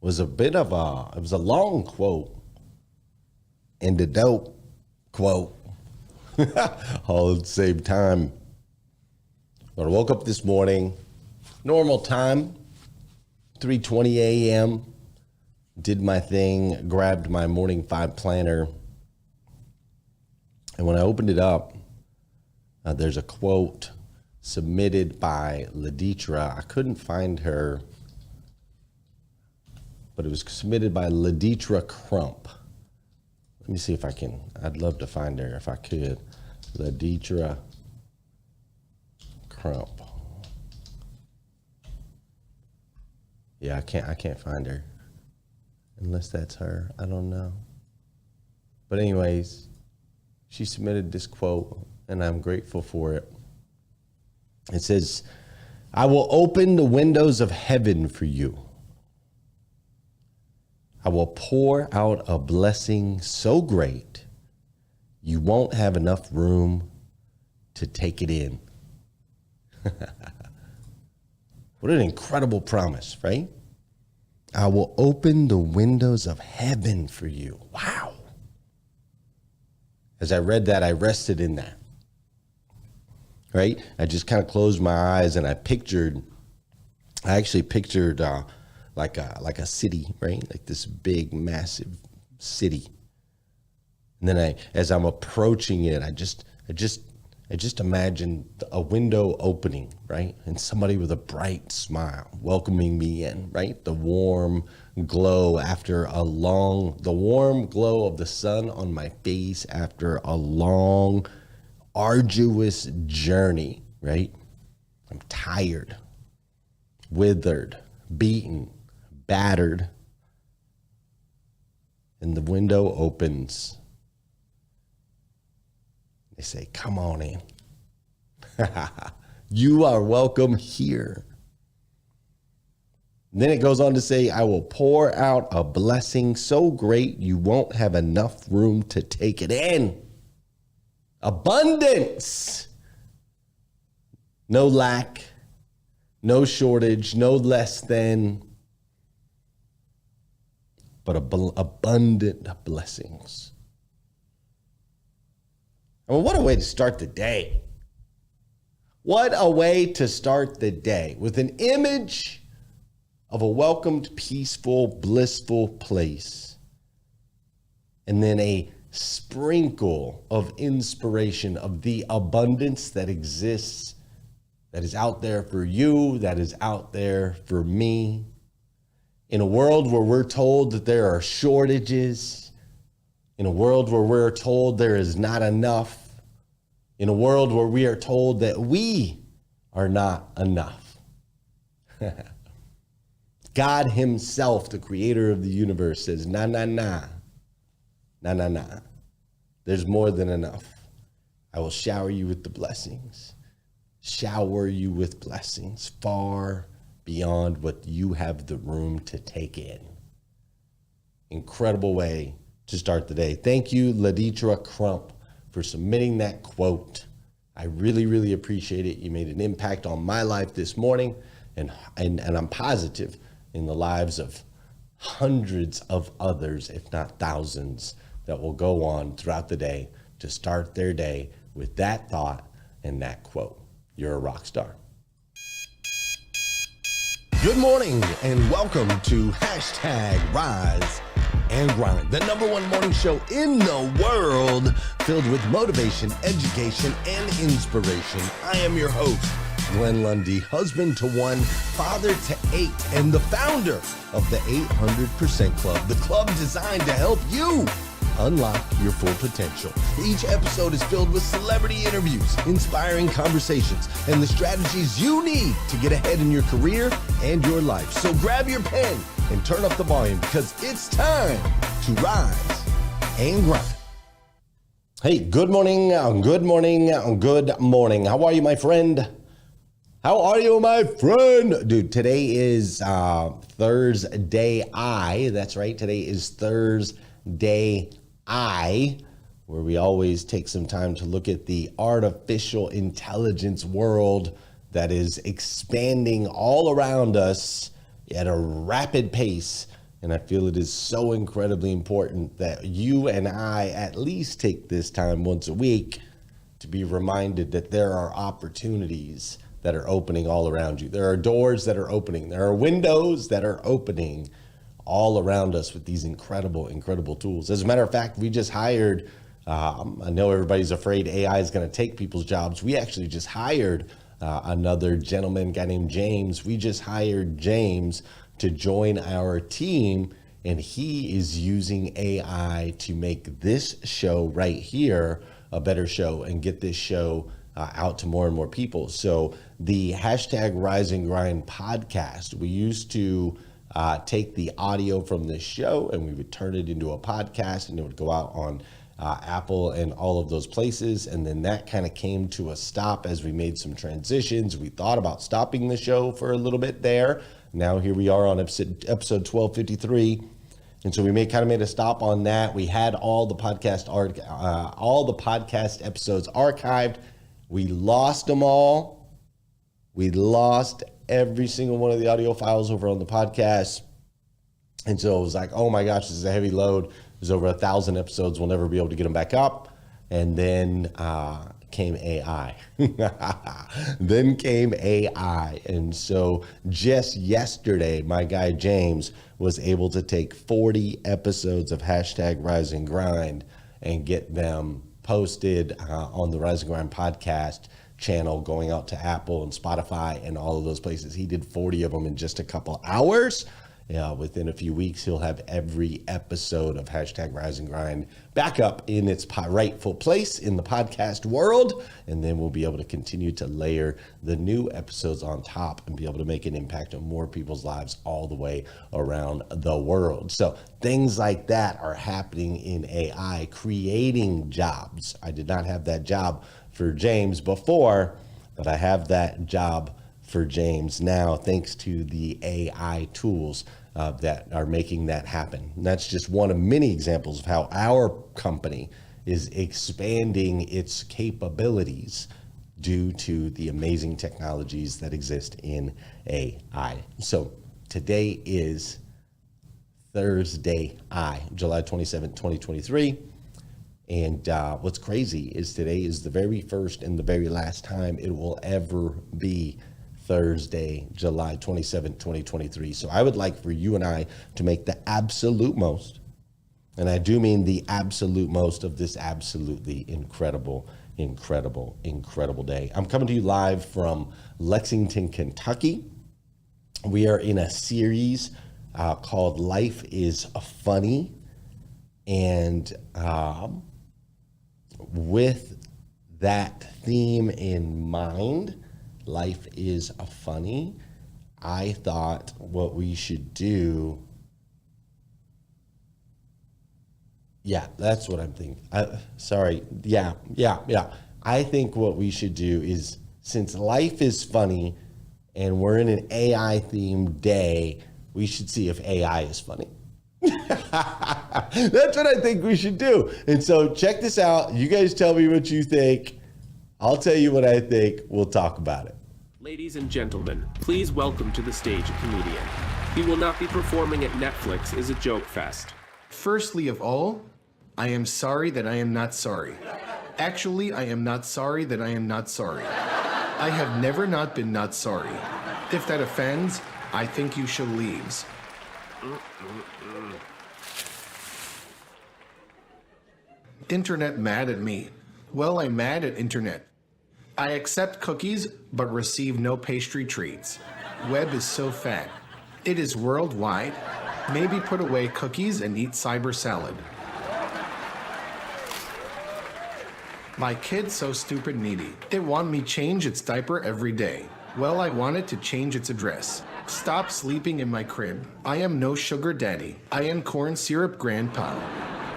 was it was a long quote and a dope quote all at the same time. But I woke up this morning, normal time, 3:20 a.m., did my thing, grabbed my morning 5 planner. And when I opened it up, there's a quote submitted by Laditra. I couldn't find her, but it was submitted by Laditra Crump. Let me see if I can. I'd love to find her if I could. Laditra Crump. Yeah, I can't find her. Unless that's her. I don't know. But anyways, she submitted this quote, and I'm grateful for it. It says, "I will open the windows of heaven for you. I will pour out a blessing so great you won't have enough room to take it in." What an incredible promise, right? I will open the windows of heaven for you. Wow. As I read that, I rested in that. Right? I just kind of closed my eyes and I actually pictured like a city, right? Like this big, massive city. And then as I'm approaching it, I just imagined a window opening, right? And somebody with a bright smile welcoming me in, right? The warm glow the warm glow of the sun on my face after a long, arduous journey, right? I'm tired, withered, beaten, battered. And the window opens. They say, "Come on in." You are welcome here. And then it goes on to say, "I will pour out a blessing so great you won't have enough room to take it in." Abundance. No lack, no shortage, no less than, but abundant blessings. I mean, what a way to start the day. What a way to start the day with an image of a welcomed, peaceful, blissful place. And then a sprinkle of inspiration of the abundance that exists, that is out there for you, that is out there for me. In a world where we're told that there are shortages, in a world where we're told there is not enough, in a world where we are told that we are not enough. God himself, the creator of the universe, says, nah. There's more than enough. I will shower you with the blessings. Shower you with blessings far beyond what you have the room to take in. Incredible way to start the day. Thank you, Laditra Crump, for submitting that quote. I really, really appreciate it. You made an impact on my life this morning, and I'm positive in the lives of hundreds of others, if not thousands, that will go on throughout the day to start their day with that thought and that quote. You're a rock star. Good morning and welcome to #Rise and Grind, the #1 morning show in the world filled with motivation, education, and inspiration. I am your host, Glenn Lundy, husband to 1, father to 8, and the founder of the 800% Club, the club designed to help you unlock your full potential. Each episode is filled with celebrity interviews, inspiring conversations, and the strategies you need to get ahead in your career and your life. So grab your pen and turn up the volume because it's time to rise and grind. Hey, good morning, good morning, good morning. How are you, my friend? How are you, my friend? Dude, today is Thursday. That's right. Today is Thursday, where we always take some time to look at the artificial intelligence world that is expanding all around us at a rapid pace And I feel it is so incredibly important that you and I at least take this time once a week to be reminded that there are opportunities that are opening all around you. There are doors that are opening. There are windows that are opening all around us with these incredible, incredible tools. As a matter of fact, we just hired, I know everybody's afraid AI is going to take people's jobs. We actually just hired another gentleman, guy named James. We just hired James to join our team, and he is using AI to make this show right here a better show and get this show out to more and more people. So the hashtag Rise and Grind podcast, we used to take the audio from this show and we would turn it into a podcast, and it would go out on Apple and all of those places. And then that kind of came to a stop as we made some transitions. We thought about stopping the show for a little bit there. Now here we are on episode 1253. And so we made a stop on that. We had all the podcast episodes archived. We lost them all. We lost every single one of the audio files over on the podcast. And so it was like, oh my gosh, this is a heavy load. There's over 1,000 episodes. We'll never be able to get them back up. And then came AI. Then came AI. And so just yesterday, my guy James was able to take 40 episodes of hashtag Rise and Grind and get them posted on the Rise and Grind podcast channel, going out to Apple and Spotify and all of those places. He did 40 of them in just a couple hours. Within a few weeks, he'll have every episode of hashtag Rise and Grind back up in its rightful place in the podcast world. And then we'll be able to continue to layer the new episodes on top and be able to make an impact on more people's lives all the way around the world. So things like that are happening in AI, creating jobs. I did not have that job for James before, but I have that job for James now, thanks to the AI tools that are making that happen. And that's just one of many examples of how our company is expanding its capabilities due to the amazing technologies that exist in AI. So today is Thursday, July 27th, 2023. And what's crazy is today is the very first and the very last time it will ever be Thursday, July 27th, 2023. So I would like for you and I to make the absolute most, and I do mean the absolute most, of this absolutely incredible, incredible, incredible day. I'm coming to you live from Lexington, Kentucky. We are in a series called Life is Funny. And with that theme in mind, life is funny, I thought what we should do, that's what I'm thinking. I think what we should do is, since life is funny and we're in an AI themed day, we should see if AI is funny. That's what I think we should do. And so check this out. You guys tell me what you think. I'll tell you what I think. We'll talk about it. Ladies and gentlemen, please welcome to the stage a comedian. He will not be performing at Netflix is a joke fest. Firstly of all, I am sorry that I am not sorry. Actually, I am not sorry that I am not sorry. I have never not been not sorry. If that offends, I think you shall leaves. Internet mad at me. Well, I'm mad at internet. I accept cookies, but receive no pastry treats. Web is so fat. It is worldwide. Maybe put away cookies and eat cyber salad. My kid's so stupid needy. It want me change its diaper every day. Well, I want it to change its address. Stop sleeping in my crib. I am no sugar daddy. I am corn syrup grandpa.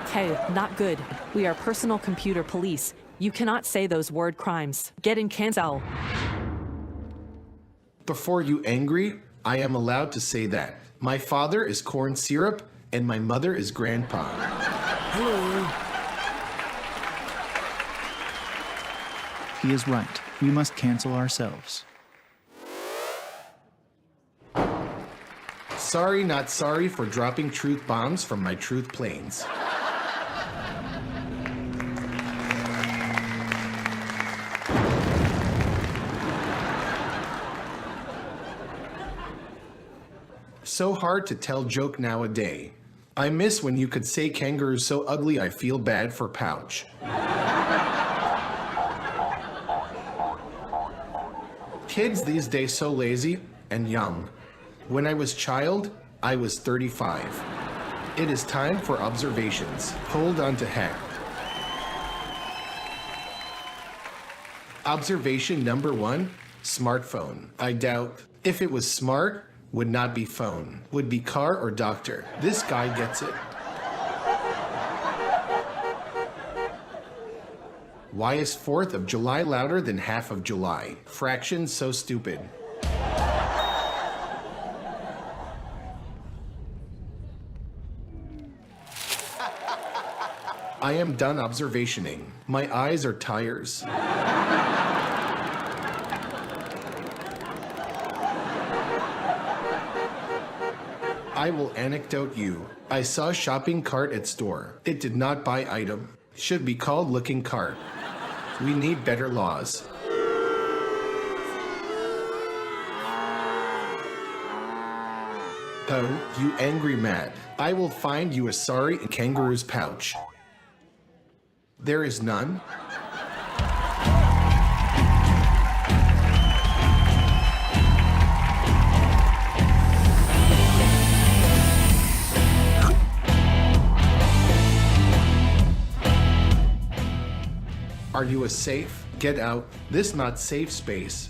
Hey, not good. We are personal computer police. You cannot say those word crimes. Get in cancel. Before you angry, I am allowed to say that. My father is corn syrup and my mother is grandpa. Hello. He is right. We must cancel ourselves. Sorry, not sorry for dropping truth bombs from my truth planes. So hard to tell joke nowadays. I miss when you could say kangaroo's so ugly I feel bad for pouch. Kids these days so lazy and young. When I was child, I was 35. It is time for observations. Hold on to heck. Observation number 1, smartphone. I doubt. If it was smart, would not be phone. Would be car or doctor. This guy gets it. Why is 4th of July louder than half of July? Fraction so stupid. I am done observationing. My eyes are tires. I will anecdote you. I saw shopping cart at store. It did not buy item. Should be called looking cart. We need better laws. Oh, you angry mad. I will find you a sorry in kangaroo's pouch. There is none. Are you a safe? Get out. This not safe space.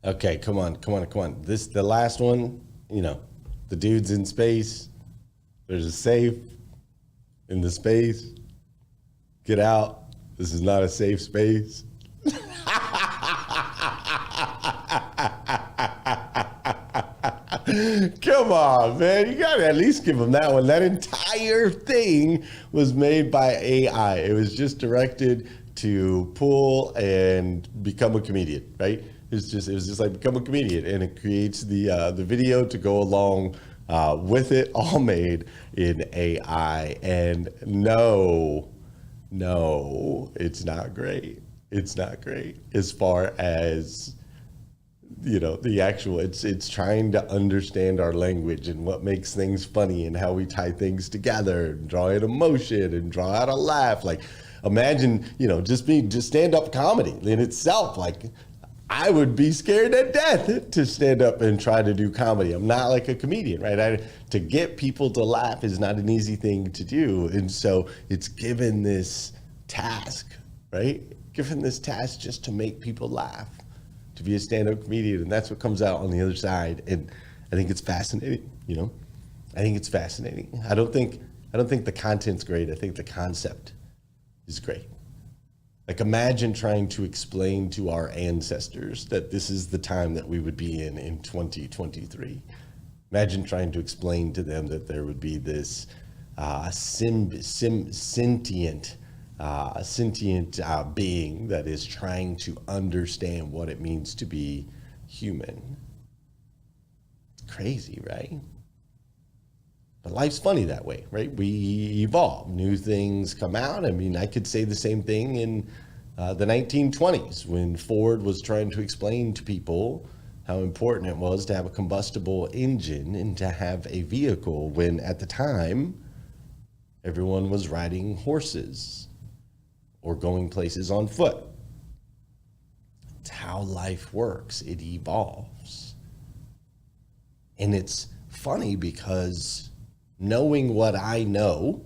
Okay, come on. This the last one, the dude's in space. There's a safe in the space. Get out. This is not a safe space. Come on, man. You got to at least give him that one. That entire thing was made by AI. It was just directed to pull and become a comedian, right? It was just like become a comedian, and it creates the video to go along with it, all made in AI. And no, it's not great. It's not great as far as the actual. It's trying to understand our language and what makes things funny and how we tie things together and draw in emotion and draw out a laugh. Like, imagine just stand-up comedy in itself. Like, I would be scared to death to stand up and try to do comedy. I'm not like a comedian, right? To get people to laugh is not an easy thing to do. And so it's given this task, right? Given this task just to make people laugh, to be a stand-up comedian. And that's what comes out on the other side. And I think it's fascinating, I think it's fascinating. I don't think the content's great. I think the concept is great. Like, imagine trying to explain to our ancestors that this is the time that we would be in 2023. Imagine trying to explain to them that there would be this sentient being that is trying to understand what it means to be human. It's crazy, right? But life's funny that way, right? We evolve, new things come out. I mean, I could say the same thing in the 1920s when Ford was trying to explain to people how important it was to have a combustible engine and to have a vehicle, when at the time, everyone was riding horses or going places on foot. It's how life works. It evolves. And it's funny because knowing what I know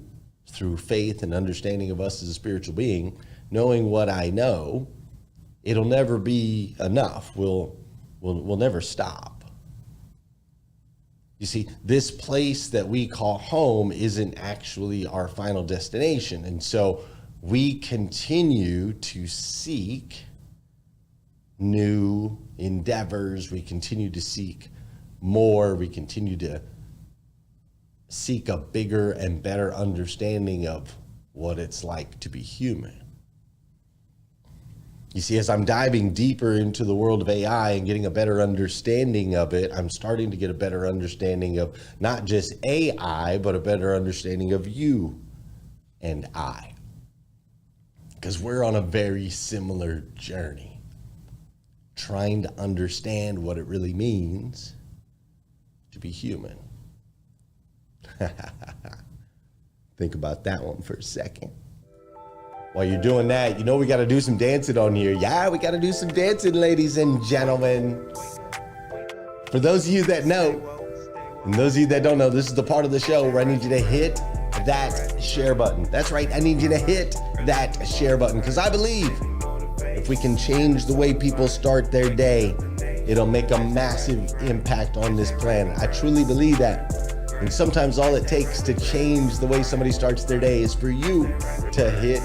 through faith and understanding of us as a spiritual being, knowing what I know, it'll never be enough. We'll never stop. You see, this place that we call home isn't actually our final destination. And so we continue to seek new endeavors. We continue to seek more. We continue to seek a bigger and better understanding of what it's like to be human. You see, as I'm diving deeper into the world of AI and getting a better understanding of it, I'm starting to get a better understanding of not just AI, but a better understanding of you and I. Because we're on a very similar journey, trying to understand what it really means to be human. Think about that one for a second. While you're doing that, you know we got to do some dancing on here. Yeah, we got to do some dancing, ladies and gentlemen. For those of you that know, and those of you that don't know, this is the part of the show where I need you to hit that share button. That's right, I need you to hit that share button, because I believe if we can change the way people start their day, it'll make a massive impact on this planet. I truly believe that. And sometimes all it takes to change the way somebody starts their day is for you to hit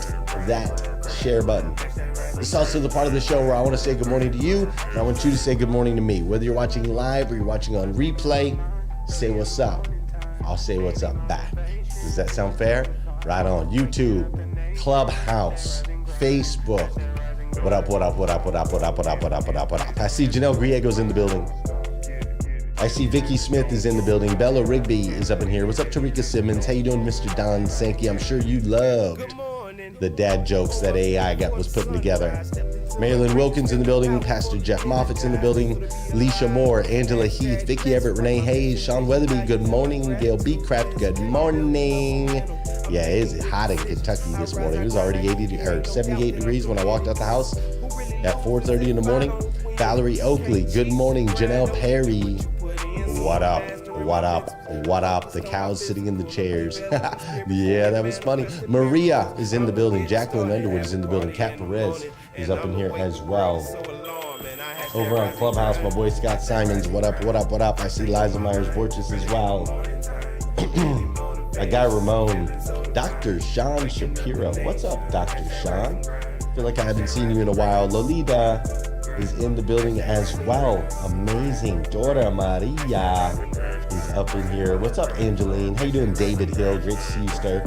that share button. This is also the part of the show where I want to say good morning to you, and I want you to say good morning to me. Whether you're watching live or you're watching on replay, say what's up. I'll say what's up back. Does that sound fair? Right on. YouTube, Clubhouse, Facebook. What up, what up, what up, what up, what up, what up, what up, what up, what up? I see Janelle Griego's in the building. I see Vicky Smith is in the building. Bella Rigby is up in here. What's up, Tarika Simmons? How you doing, Mr. Don Sankey? I'm sure you loved the dad jokes that AI was putting together. Marilyn Wilkins in the building. Pastor Jeff Moffitt's in the building. Leisha Moore, Angela Heath, Vicky Everett, Renee Hayes, Sean Weatherby, good morning. Gail Beecraft, good morning. Yeah, it is hot in Kentucky this morning. It was already 78 degrees when I walked out the house at 4:30 in the morning. Valerie Oakley, good morning. Janelle Perry, what up? What up? What up? The cows sitting in the chairs. Yeah, that was funny. Maria is in the building. Jacqueline Underwood is in the building. Kat Perez is up in here as well. Over on Clubhouse, my boy Scott Simons. What up? What up? What up? I see Liza Myers Borges as well. My guy Ramon. Dr. Sean Shapiro. What's up, Dr. Sean? I feel like I haven't seen you in a while. Lolita is in the building as well. Amazing. Dora Maria is up in here. What's up, Angeline? How you doing, David Hill? Great to see you, sir.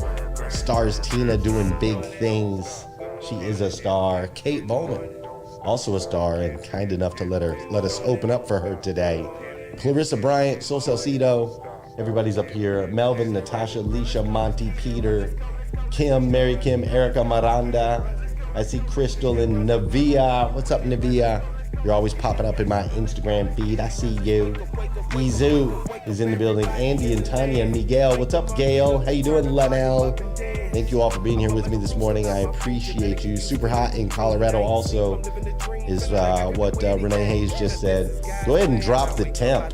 Stars Tina doing big things. She is a star. Kate Bowman, also a star, and kind enough to let us open up for her today. Clarissa Bryant, Sol Salcido, everybody's up here. Melvin, Natasha, Leisha, Monty, Peter, Kim, Mary Kim, Erica Miranda. I see Crystal and Navia. What's up, Navia? You're always popping up in my Instagram feed. I see you. Izu is in the building. Andy and Tanya and Miguel. What's up, Gail? How you doing, Lanelle? Thank you all for being here with me this morning. I appreciate you. Super hot in Colorado also is what Renee Hayes just said. Go ahead and drop the temp.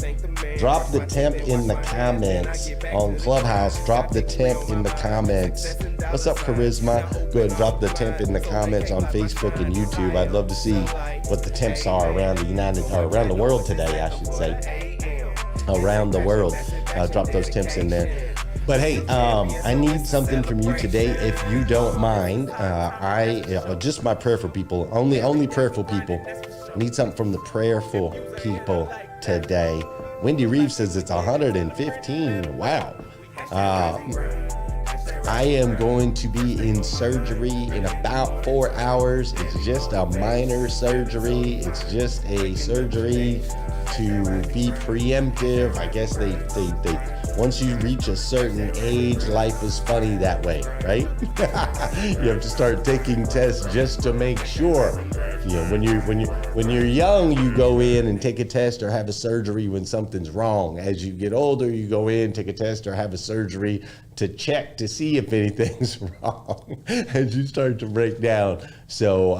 Drop the temp in the comments on Clubhouse. Drop the temp in the comments. What's up, Charisma? Go ahead and drop the temp in the comments on Facebook and YouTube. I'd love to see what the temps are around around the world today, I should say. Around the world. Drop those temps in there. But hey, I need something from you today, if you don't mind. Just my prayerful people, only prayerful people. I need something from the prayerful people today. Wendy Reeves says it's 115. Wow. I am going to be in surgery in about 4 hours. It's just a minor surgery. It's just a surgery to be preemptive. I guess they once you reach a certain age, life is funny that way, right? You have to start taking tests just to make sure. You know, when you're young, you go in and take a test or have a surgery when something's wrong. As you get older, you go in, take a test or have a surgery to check to see if anything's wrong as you start to break down. So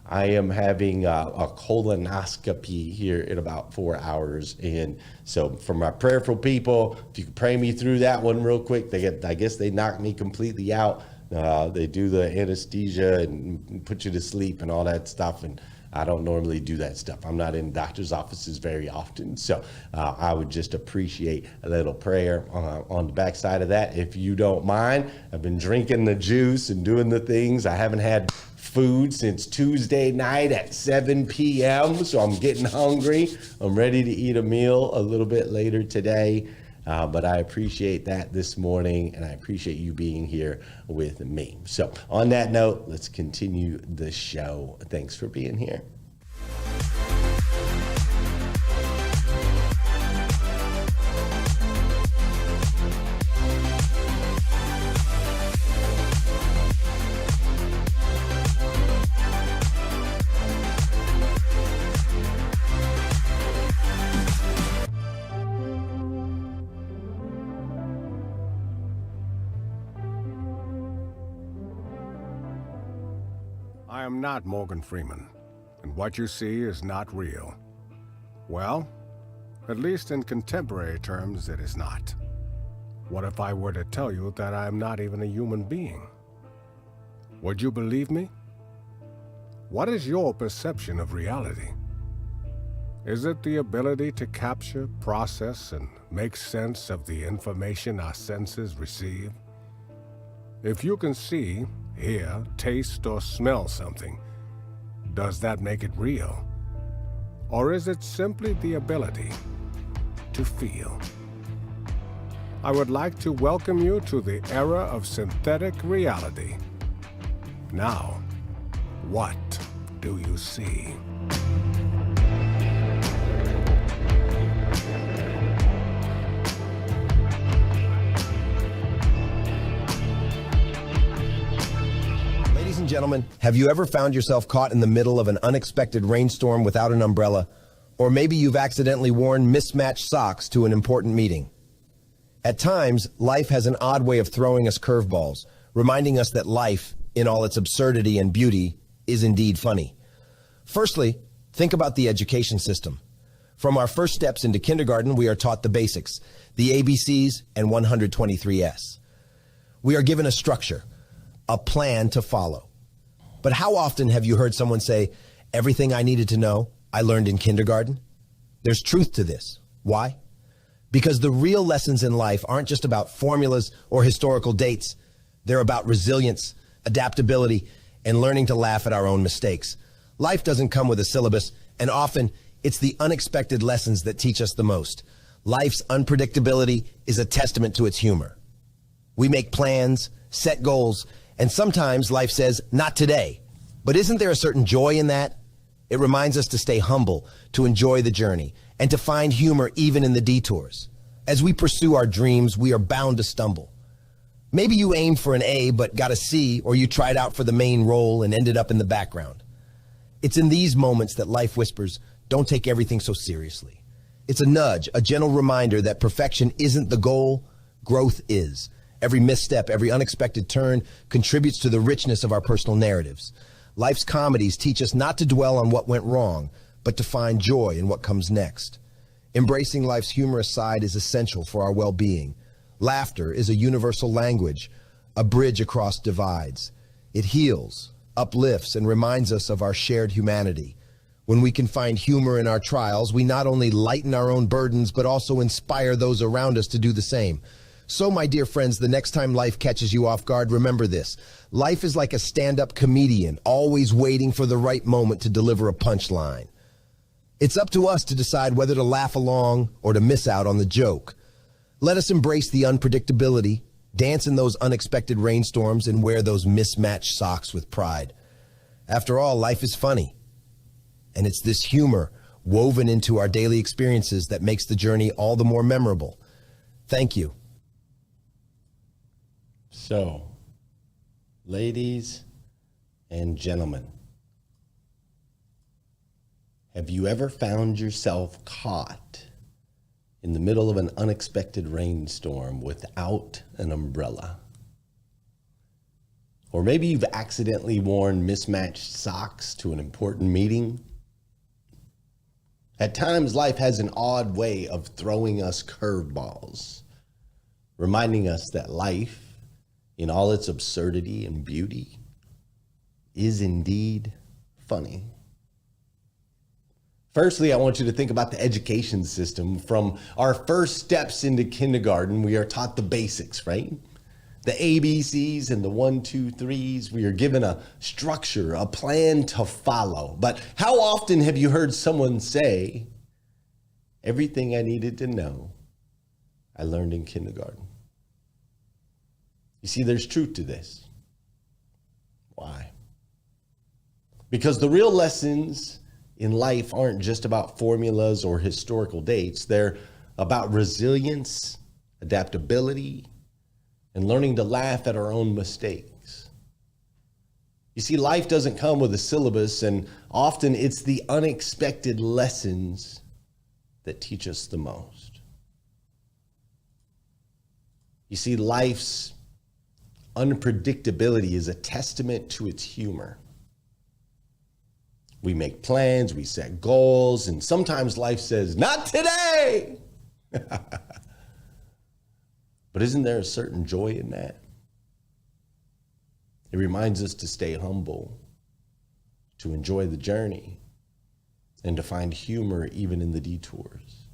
I am having a colonoscopy here in about 4 hours. And so for my prayerful people, if you could pray me through that one real quick, I guess they knocked me completely out. They do the anesthesia and put you to sleep and all that stuff. And I don't normally do that stuff. I'm not in doctor's offices very often. So I would just appreciate a little prayer on the backside of that, if you don't mind. I've been drinking the juice and doing the things. I haven't had food since Tuesday night at 7 p.m. So I'm getting hungry. I'm ready to eat a meal a little bit later today. But I appreciate that this morning, and I appreciate you being here with me. So on that note, let's continue the show. Thanks for being here. I am not Morgan Freeman, and what you see is not real. Well, at least in contemporary terms, it is not. What if I were to tell you that I am not even a human being? Would you believe me? What is your perception of reality? Is it the ability to capture, process, and make sense of the information our senses receive? If you can see, hear, taste, or smell something, does that make it real? Or is it simply the ability to feel? I would like to welcome you to the era of synthetic reality. Now, what do you see? Ladies and gentlemen, have you ever found yourself caught in the middle of an unexpected rainstorm without an umbrella? Or maybe you've accidentally worn mismatched socks to an important meeting. At times, life has an odd way of throwing us curveballs, reminding us that life, in all its absurdity and beauty, is indeed funny. Firstly, think about the education system. From our first steps into kindergarten, we are taught the basics, the ABCs and 123S. We are given a structure, a plan to follow. But how often have you heard someone say, everything I needed to know, I learned in kindergarten? There's truth to this. Why? Because the real lessons in life aren't just about formulas or historical dates. They're about resilience, adaptability, and learning to laugh at our own mistakes. Life doesn't come with a syllabus, and often it's the unexpected lessons that teach us the most. Life's unpredictability is a testament to its humor. We make plans, set goals, and sometimes life says, not today. But isn't there a certain joy in that? It reminds us to stay humble, to enjoy the journey, and to find humor even in the detours. As we pursue our dreams, we are bound to stumble. Maybe you aimed for an A but got a C, or you tried out for the main role and ended up in the background. It's in these moments that life whispers, don't take everything so seriously. It's a nudge, a gentle reminder that perfection isn't the goal, growth is. Every misstep, every unexpected turn contributes to the richness of our personal narratives. Life's comedies teach us not to dwell on what went wrong, but to find joy in what comes next. Embracing life's humorous side is essential for our well-being. Laughter is a universal language, a bridge across divides. It heals, uplifts, and reminds us of our shared humanity. When we can find humor in our trials, we not only lighten our own burdens, but also inspire those around us to do the same. So, my dear friends, the next time life catches you off guard, remember this. Life is like a stand-up comedian, always waiting for the right moment to deliver a punchline. It's up to us to decide whether to laugh along or to miss out on the joke. Let us embrace the unpredictability, dance in those unexpected rainstorms, and wear those mismatched socks with pride. After all, life is funny. And it's this humor woven into our daily experiences that makes the journey all the more memorable. Thank you. So, ladies and gentlemen, have you ever found yourself caught in the middle of an unexpected rainstorm without an umbrella? Or maybe you've accidentally worn mismatched socks to an important meeting. At times, life has an odd way of throwing us curveballs, reminding us that life, in all its absurdity and beauty, is indeed funny. Firstly, I want you to think about the education system. From our first steps into kindergarten, we are taught the basics, right? The ABCs and the 1, 2, 3s. We are given a structure, a plan to follow. But how often have you heard someone say, everything I needed to know, I learned in kindergarten. You see, there's truth to this. Why? Because the real lessons in life aren't just about formulas or historical dates. They're about resilience, adaptability, and learning to laugh at our own mistakes. You see, life doesn't come with a syllabus, and often it's the unexpected lessons that teach us the most. You see, life's unpredictability is a testament to its humor. We make plans, we set goals, and sometimes life says, "Not today!" But isn't there a certain joy in that? It reminds us to stay humble, to enjoy the journey, and to find humor even in the detours.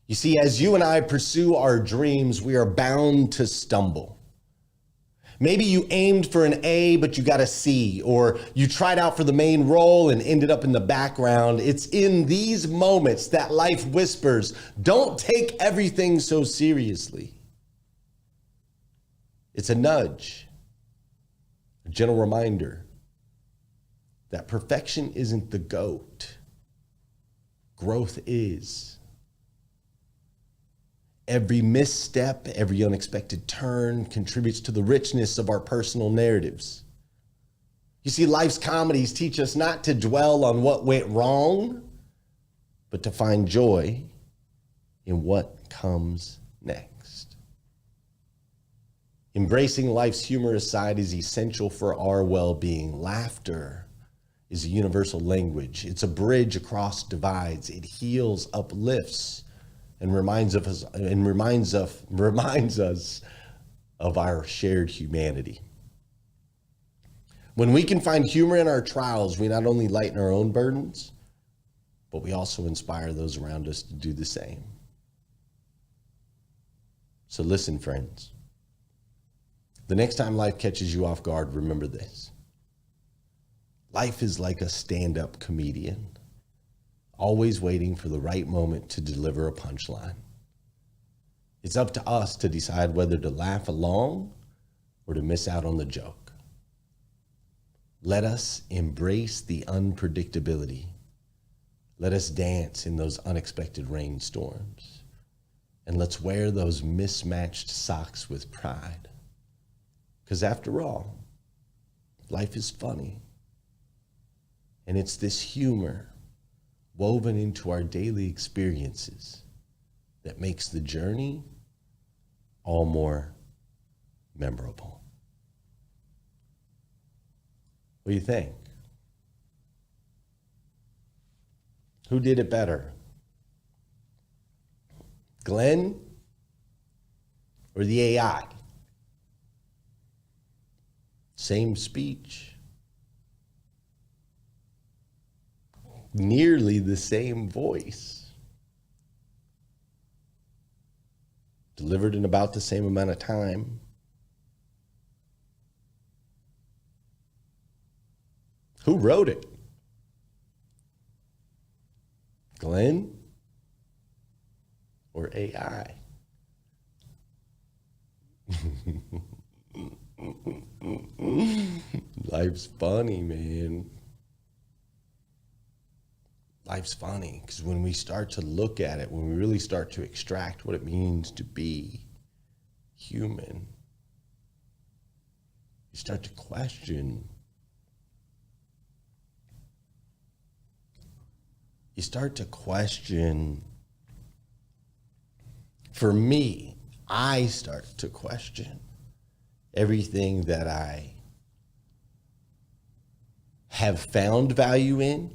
You see, as you and I pursue our dreams, we are bound to stumble. Maybe you aimed for an A, but you got a C, or you tried out for the main role and ended up in the background. It's in these moments that life whispers, don't take everything so seriously. It's a nudge, a gentle reminder that perfection isn't the GOAT. Growth is. Every misstep, every unexpected turn contributes to the richness of our personal narratives. You see, life's comedies teach us not to dwell on what went wrong, but to find joy in what comes next. Embracing life's humorous side is essential for our well-being. Laughter is a universal language. It's a bridge across divides. It heals, uplifts, and reminds us of our shared humanity. When we can find humor in our trials, we not only lighten our own burdens, but we also inspire those around us to do the same. So listen, friends. The next time life catches you off guard, remember this. Life is like a stand-up comedian, always waiting for the right moment to deliver a punchline. It's up to us to decide whether to laugh along or to miss out on the joke. Let us embrace the unpredictability. Let us dance in those unexpected rainstorms. And let's wear those mismatched socks with pride. Because after all, life is funny. And it's this humor woven into our daily experiences that makes the journey all more memorable. What do you think? Who did it better? Glenn or the AI? Same speech. Nearly the same voice. Delivered in about the same amount of time. Who wrote it? Glenn or AI? Life's funny, man. Life's funny because when we start to look at it, when we really start to extract what it means to be human, you start to question. You start to question. For me, I start to question everything that I have found value in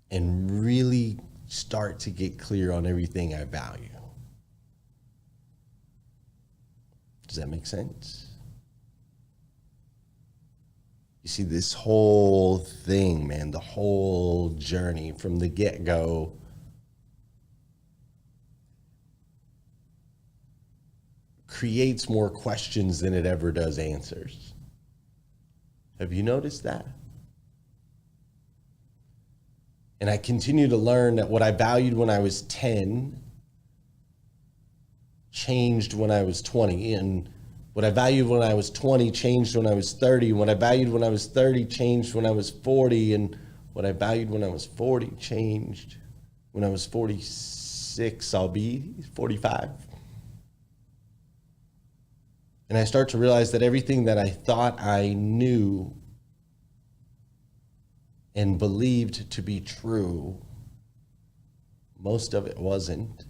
and really start to get clear on everything I value. Does that make sense? You see, this whole thing, man, the whole journey from the get-go creates more questions than it ever does answers. Have you noticed that? And I continue to learn that what I valued when I was 10 changed when I was 20. And what I valued when I was 20 changed when I was 30. What I valued when I was 30 changed when I was 40. And what I valued when I was 40 changed when I was 46. I'll be 45. And I start to realize that everything that I thought I knew and believed to be true, most of it wasn't.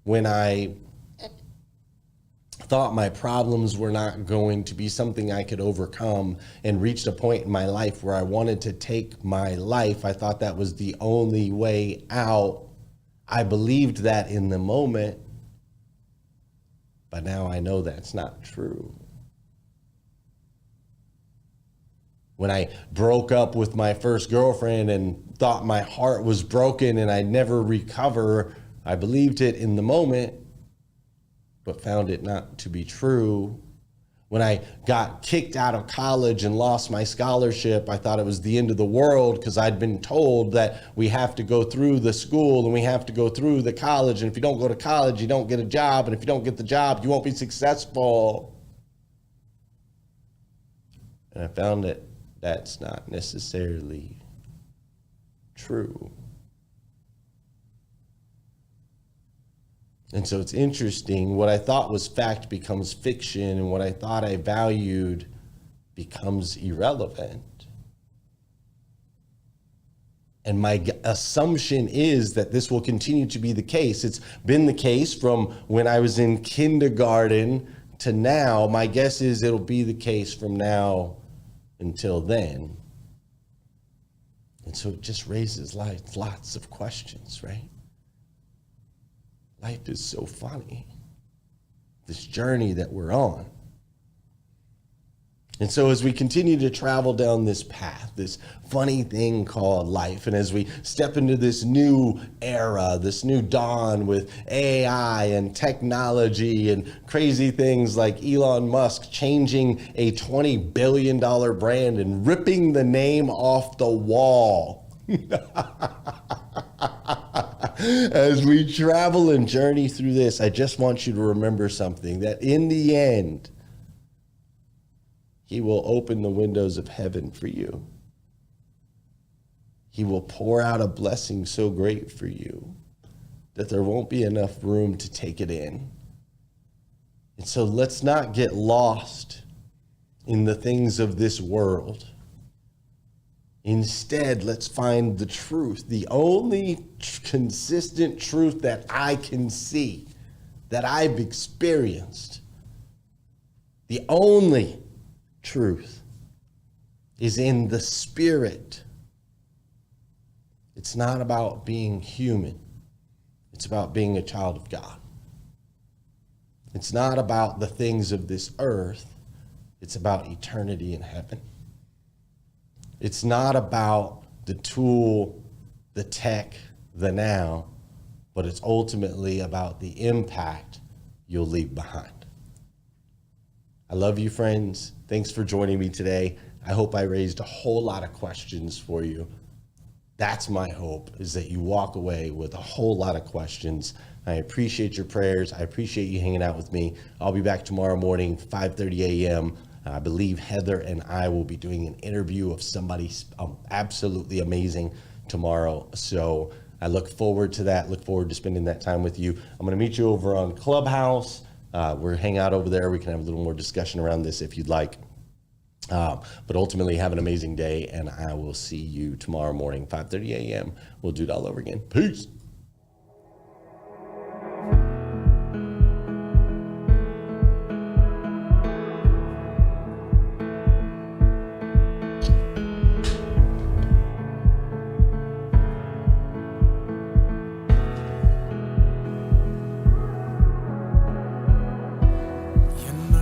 When I thought my problems were not going to be something I could overcome and reached a point in my life where I wanted to take my life, I thought that was the only way out. I believed that in the moment, but now I know that's not true. When I broke up with my first girlfriend and thought my heart was broken and I'd never recover, I believed it in the moment, but found it not to be true. When I got kicked out of college and lost my scholarship, I thought it was the end of the world because I'd been told that we have to go through the school and we have to go through the college. And if you don't go to college, you don't get a job. And if you don't get the job, you won't be successful. And I found that that's not necessarily true. And so it's interesting, what I thought was fact becomes fiction, and what I thought I valued becomes irrelevant. And my assumption is that this will continue to be the case. It's been the case from when I was in kindergarten to now. My guess is it'll be the case from now until then. And so it just raises lots of questions, right? Life is so funny, this journey that we're on. And so as we continue to travel down this path, this funny thing called life, and as we step into this new era, this new dawn with AI and technology and crazy things like Elon Musk changing a $20 billion brand and ripping the name off the wall. As we travel and journey through this, I just want you to remember something, that in the end, He will open the windows of heaven for you. He will pour out a blessing so great for you that there won't be enough room to take it in. And so let's not get lost in the things of this world. Instead, let's find the truth, the only consistent truth that I can see, that I've experienced. The only truth is in the Spirit. It's not about being human. It's about being a child of God. It's not about the things of this earth. It's about eternity in heaven. It's not about the tool, the tech, the now, but it's ultimately about the impact you'll leave behind. I love you, friends. Thanks for joining me today. I hope I raised a whole lot of questions for you. That's my hope, is that you walk away with a whole lot of questions. I appreciate your prayers. I appreciate you hanging out with me. I'll be back tomorrow morning, 5:30 a.m. I believe Heather and I will be doing an interview of somebody absolutely amazing tomorrow. So I look forward to that. Look forward to spending that time with you. I'm going to meet you over on Clubhouse. We're hang out over there. We can have a little more discussion around this if you'd like. But ultimately, have an amazing day, and I will see you tomorrow morning, 5:30 a.m. We'll do it all over again. Peace.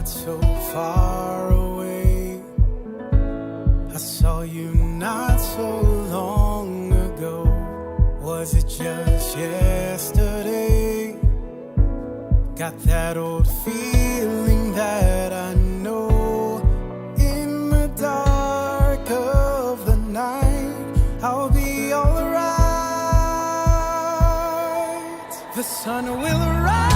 So far away, I saw you not so long ago. Was it just yesterday? Got that old feeling that I know in the dark of the night. The sun will rise.